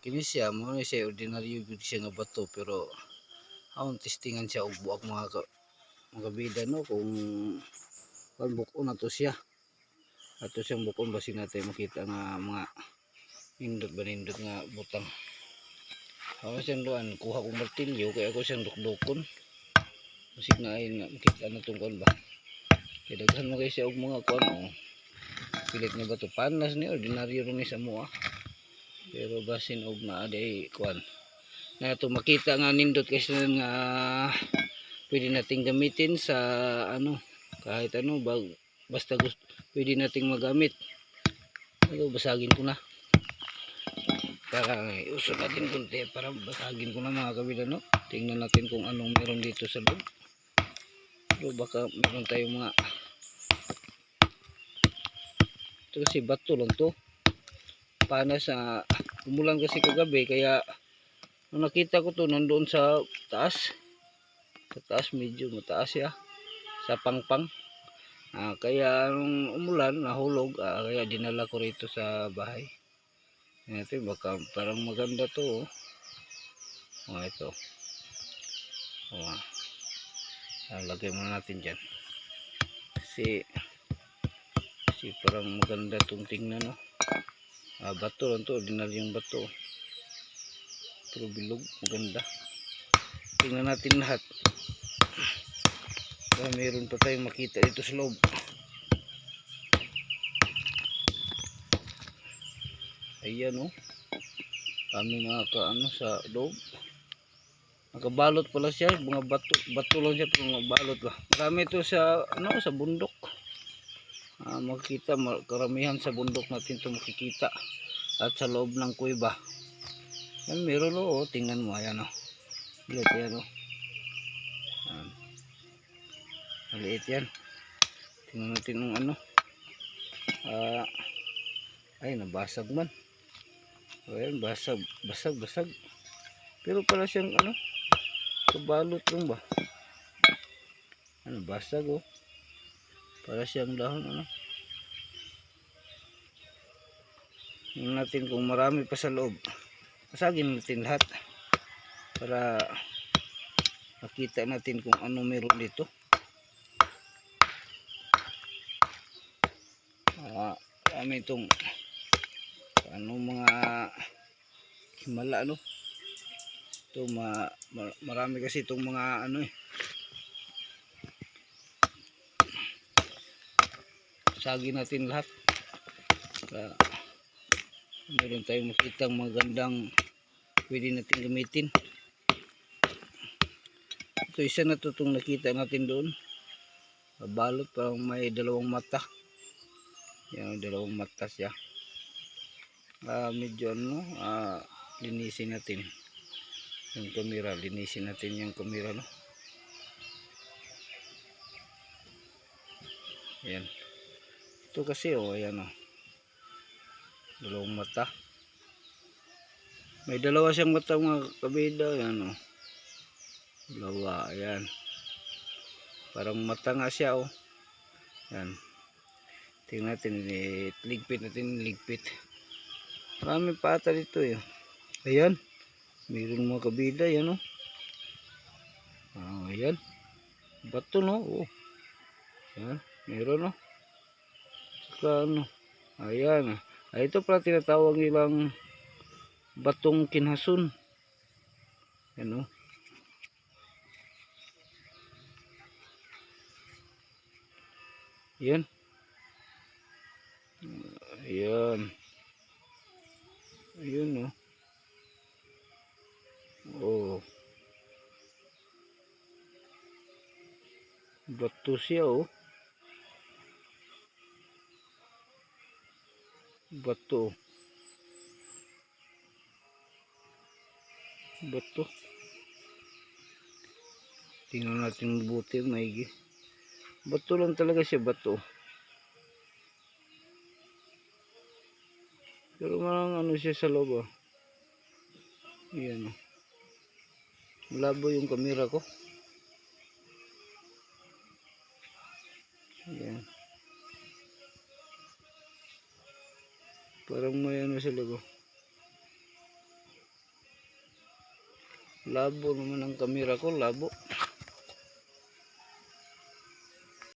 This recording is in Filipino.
kini siya mo siya ordinaryo gyud siya nga bato, pero aon testingan siya og buak mga bida no kung bukon na to siya. Ato siyang bukon basin natin makita nga mga nindot ba nindot nga butang. Ako siyang duan kuha kong martilyo kaya ako siyang dukdukon. Masig na ay makita na itong kuan ba. Kaya daghan mo kayo siya og mga kuan o. Pilit nga bato panas ni ordinaryo rin ni sa mua. Pero basin og naa day kuan. Na ito makita nga nindot kasi nga pwede nating gamitin sa ano kahit ano basta gusto pwede nating magamit. Ito basagin ko na. Para usod natin kunti para basagin ko na mga kabila no. Tingnan natin kung anong meron dito sa loob. So baka meron tayong mga ito kasi bato lang to. Panas sa umulan kasi kagabi kaya nung nakita ko to nandoon sa taas. Sa taas medyo mataas ya. Sa pangpang. Kaya nung umulan nahulog kaya dinala ko rito sa bahay. Ito baka parang maganda to. Ito. Lagay muna natin dyan. Kasi parang maganda itong tingnan no. Bato lang to, ordinaryong bato. Pero bilog, maganda. Tingnan natin lahat. Mayroon pa tayong makita dito sa loob. Ayan o. Kami mga kaano sa loob. Nakabalot pala siya. Mga bato lang siya pero balot ba. Marami ito sa ano sa bundok. Makikita karamihan sa bundok natin ito makikita. At sa loob ng kuweba. Yan meron o. Tingnan mo ayan o. Maliit yan o. Maliit yan. Tingnan natin ng ano. Ay nabasag man. Ayan, basag. Pero pala siyang ano, kabalot lang ba? Ano, basag oh. Para siyang dahon ano. Tingnan natin kung marami pa sa loob. Basagin natin lahat. Para makita natin kung ano meron dito. Kami itong ano mga himala no. Ito marami kasi itong mga ano Sagin natin lahat. Meron tayong makitang magandang pwede natin gamitin. Ito isa na to itong nakita natin doon. Balot parang may dalawang mata. Yan, dalawang mata siya. Medyo ano, linisin natin yung kamera, linisin natin yung kamera no. Ayan. Ito kasi ayan dalawang mata. May dalawa siyang mata mga kabida, ayan dalawa, ayan. Parang mata nga siya Ayan. Tingnan natin, ligpit. Marami pa ata dito Ayan. Mayroon mga kabida yan ayan. Bato no. Ayan. Mayroon Saka ano. Ayan. Ito pala tinatawag nilang batong kinhason. Ayan Ayan. Ayun bato siya bato tingnan natin mabuti maigi. Bato lang talaga siya, bato. Pero marang ano siya sa loob Ayan malabo yung kamera ko. Ayan. Parang may ano sa loob Labo naman ang kamera ko, labo.